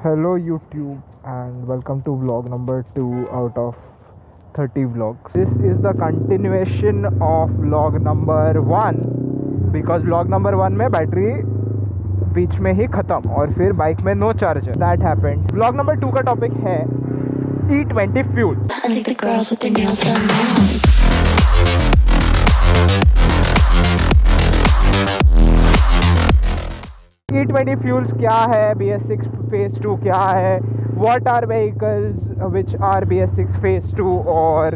Hello YouTube and welcome to vlog number 2 out of 30 vlogs. This is the continuation of vlog number 1 because vlog number 1 में battery बीच में ही ख़त्म और फिर bike में no charger. That happened. vlog number 2 का topic है E20 fuel. I think the girls with their nails done now. E20 fuels क्या है, BS6 phase 2 क्या है, what are vehicles which are BS6 phase 2 और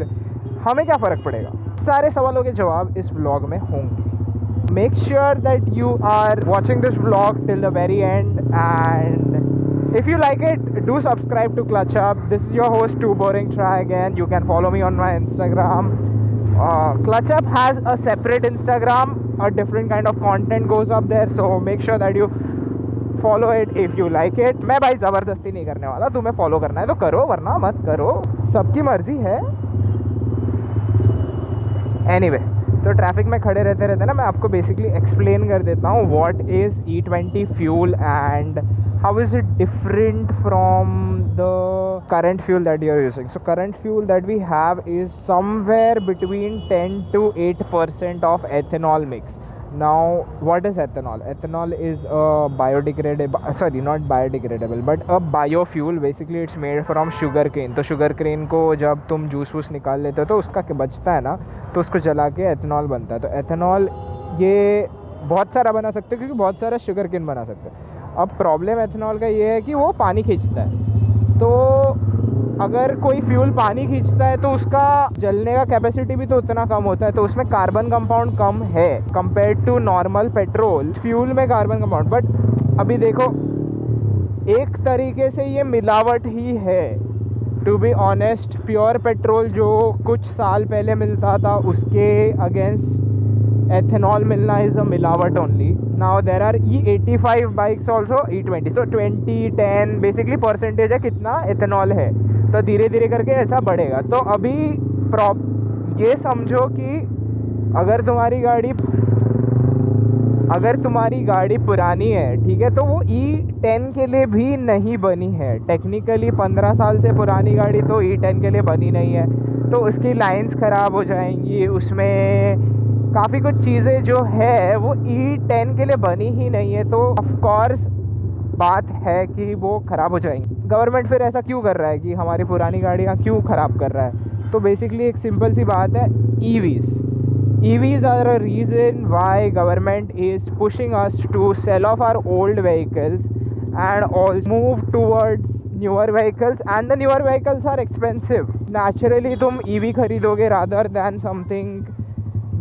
हमें क्या फ़र्क पड़ेगा. सारे सवालों के जवाब इस व्लॉग में होंगे. Make sure that you are watching this vlog till the very end and if you like it, do subscribe to Clutch Up. This is your host Too Boring Try Again. You can follow me on my Instagram. Clutch Up has a separate Instagram. A different kind of content goes up there, so make sure that you follow it if you like it. मैं भाई ज़बरदस्ती नहीं करने वाला. तुम्हें follow करना है तो करो, वरना मत करो. सबकी मर्जी है. Anyway, तो ट्रैफिक में खड़े रहते ना, मैं आपको बेसिकली एक्सप्लेन कर देता हूँ what is E20 fuel and how is it different from the current fuel that you are using. So current fuel that we have is somewhere between 10 to 8% of ethanol mix. Now what is ethanol? Ethanol is a not biodegradable but a biofuel. Basically it's made from sugar cane. तो sugar cane को जब तुम juice वूस निकाल लेते हो तो उसका बचता है ना, तो उसको जला के एथेनॉल बनता है. तो एथेनॉल ये बहुत सारा बना सकते हो क्योंकि बहुत सारा शुगर केन बना सकते हो. अब प्रॉब्लम एथेनॉल का ये है कि वो पानी खींचता है. तो अगर कोई फ्यूल पानी खींचता है तो उसका जलने का कैपेसिटी भी तो उतना कम होता है. तो उसमें कार्बन कंपाउंड कम है compare to normal petrol fuel में कार्बन कंपाउंड. बट अभी देखो, एक तरीके से ये मिलावट ही है. To be honest, pure petrol जो कुछ साल पहले मिलता था उसके अगेंस्ट ethanol मिलना is a मिलावट only. Now there are E85 bikes also E20. So 20, 10 basically percentage है कितना ethanol है. तो धीरे धीरे करके ऐसा बढ़ेगा. तो अभी ये समझो कि अगर तुम्हारी गाड़ी पुरानी है, ठीक है, तो वो E10 के लिए भी नहीं बनी है. टेक्निकली 15 साल से पुरानी गाड़ी तो E10 के लिए बनी नहीं है. तो उसकी लाइंस ख़राब हो जाएंगी. उसमें काफ़ी कुछ चीज़ें जो है वो E10 के लिए बनी ही नहीं है. तो ऑफ कोर्स बात है कि वो ख़राब हो जाएंगी. गवर्नमेंट फिर ऐसा क्यों कर रहा है कि हमारी पुरानी गाड़ियाँ क्यों ख़राब कर रहा है? तो बेसिकली एक सिंपल सी बात है, EVs are a reason why government is pushing us to sell off our old vehicles and all move towards newer vehicles, and the newer vehicles are expensive. Naturally तुम EV खरीदोगे rather than something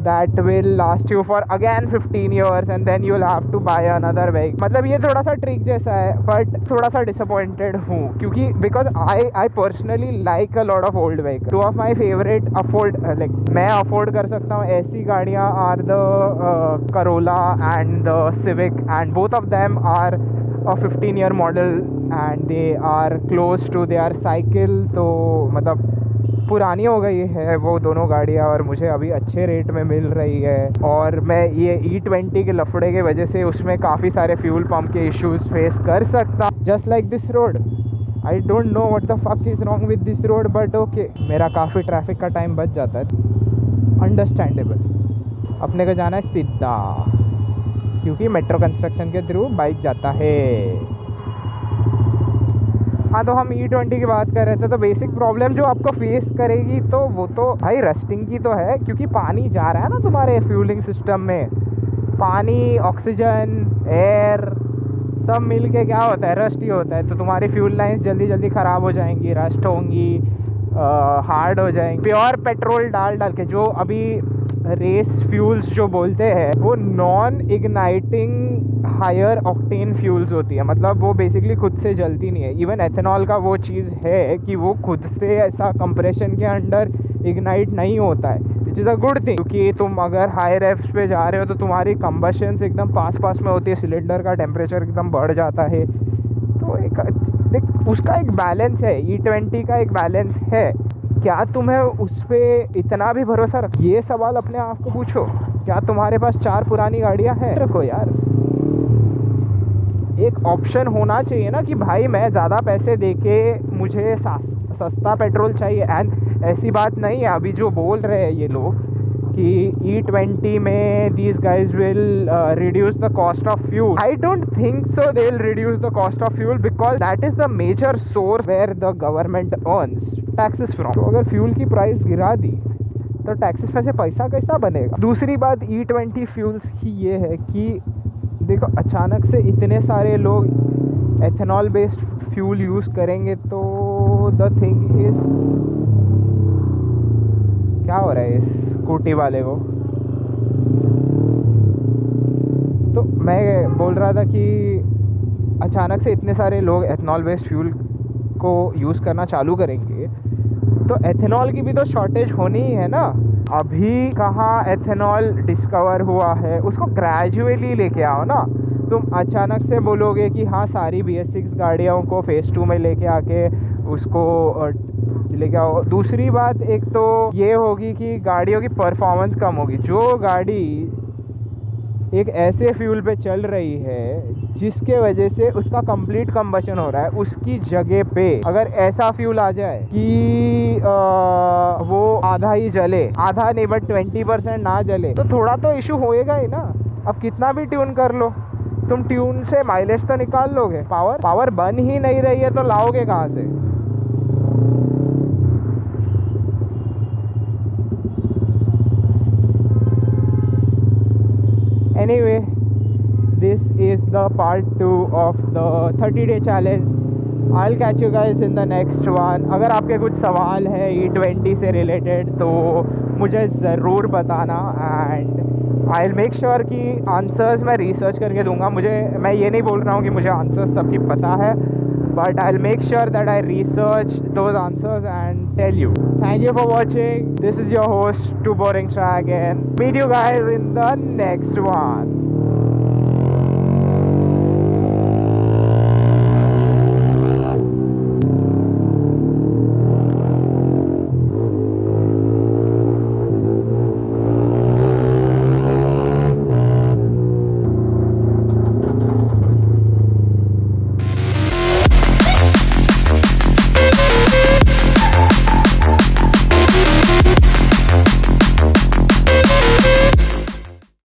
that will last you for again 15 years and then you'll have to buy another vehicle. मतलब ये थोड़ा सा trick जैसा है, but थोड़ा सा डिसअपॉइंटेड हूँ क्योंकि because I personally like a lot of old vehicle. Two of my favourite मैं अफोर्ड कर सकता हूँ ऐसी गाड़ियाँ are the Corolla and the Civic, and both of them are a 15-year model and they are close to their cycle. तो मतलब पुरानी हो गई है वो दोनों गाड़ियाँ और मुझे अभी अच्छे रेट में मिल रही है. और मैं ये E20 के लफड़े के वजह से उसमें काफ़ी सारे फ्यूल पंप के इश्यूज़ फेस कर सकता. Just like this road, I don't know what the fuck is wrong with this road, but okay, मेरा काफ़ी ट्रैफिक का टाइम बच जाता है. अंडरस्टैंडेबल. अपने को जाना है सीधा क्योंकि मेट्रो कंस्ट्रक्शन के थ्रू बाइक जाता है. हाँ, तो हम E20 की बात कर रहे थे. तो बेसिक प्रॉब्लम जो आपको फेस करेगी तो वो तो भाई रस्टिंग की तो है, क्योंकि पानी जा रहा है ना तुम्हारे फ्यूलिंग सिस्टम में. पानी, ऑक्सीजन, एयर सब मिल के क्या होता है, रस्ट ही होता है. तो तुम्हारी फ्यूल लाइन्स जल्दी जल्दी ख़राब हो जाएंगी, रस्ट होंगी, हार्ड हो जाएंगी. प्योर पेट्रोल डाल के जो अभी रेस फ्यूल्स जो बोलते हैं वो non igniting higher octane fuels होती है. मतलब वो बेसिकली खुद से जलती नहीं है. इवन एथेनॉल का वो चीज़ है कि वो खुद से ऐसा कंप्रेशन के अंडर इग्नाइट नहीं होता है, which is a good thing. क्योंकि तुम अगर हाई रेफ्स पे जा रहे हो तो तुम्हारी कंबशंस एकदम पास में होती है, सिलेंडर का टेम्परेचर एकदम बढ़ जाता है. तो देख, उसका एक बैलेंस है. E20 का एक बैलेंस है. क्या तुम्हें उस पर इतना भी भरोसा रख? ये सवाल अपने आप को पूछो. क्या तुम्हारे पास 4 पुरानी गाड़ियाँ हैं? रखो यार. एक ऑप्शन होना चाहिए ना कि भाई मैं ज़्यादा पैसे देके मुझे सस्ता पेट्रोल चाहिए। एंड ऐसी बात नहीं है अभी जो बोल रहे हैं ये लोग कि E20 में these guys will reduce the cost of fuel. I don't think so they'll reduce the cost of fuel because that is the major source where the government earns taxes from. तो अगर fuel की price गिरा दी तो taxes में से पैसा कैसा बनेगा। दूसरी बात E20 फ्यूल्स की ये है कि देखो अचानक से इतने सारे लोग एथेनॉल बेस्ड फ्यूल यूज़ करेंगे तो द थिंग इज़ क्या हो रहा है इस स्कूटी वाले को। तो मैं बोल रहा था कि अचानक से इतने सारे लोग एथेनॉल बेस्ड फ्यूल को यूज़ करना चालू करेंगे तो एथेनॉल की भी तो शॉर्टेज होनी ही है ना। अभी कहाँ एथेनॉल डिस्कवर हुआ है, उसको ग्रेजुअली लेके आओ ना। तुम अचानक से बोलोगे कि हाँ सारी BS6 गाड़ियों को फ़ेज़ 2 में लेके आके उसको लेके आओ। दूसरी बात एक तो ये होगी कि गाड़ियों की परफॉर्मेंस कम होगी। जो गाड़ी एक ऐसे फ्यूल पे चल रही है जिसके वजह से उसका कंप्लीट कंबशन हो रहा है, उसकी जगह पे अगर ऐसा फ्यूल आ जाए कि वो आधा ही जले, आधा नहीं बट 20% ना जले, तो थोड़ा तो इशू होएगा ही ना। अब कितना भी ट्यून कर लो, तुम ट्यून से माइलेज तो निकाल लोगे, पावर बन ही नहीं रही है तो लाओगे कहाँ से। Anyway, this is the part 2 of the 30-day challenge. I'll catch you guys in the next one. अगर आपके कुछ सवाल है E20 से रिलेटेड तो मुझे ज़रूर बताना एंड I'll make sure कि आंसर्स मैं रिसर्च करके दूंगा। मैं ये नहीं बोल रहा हूँ कि मुझे आंसर्स सबकी पता है, but I'll make sure that I research those answers and tell you. Thank you for watching. This is your host, Too Boring Try Again. Meet you guys in the next one.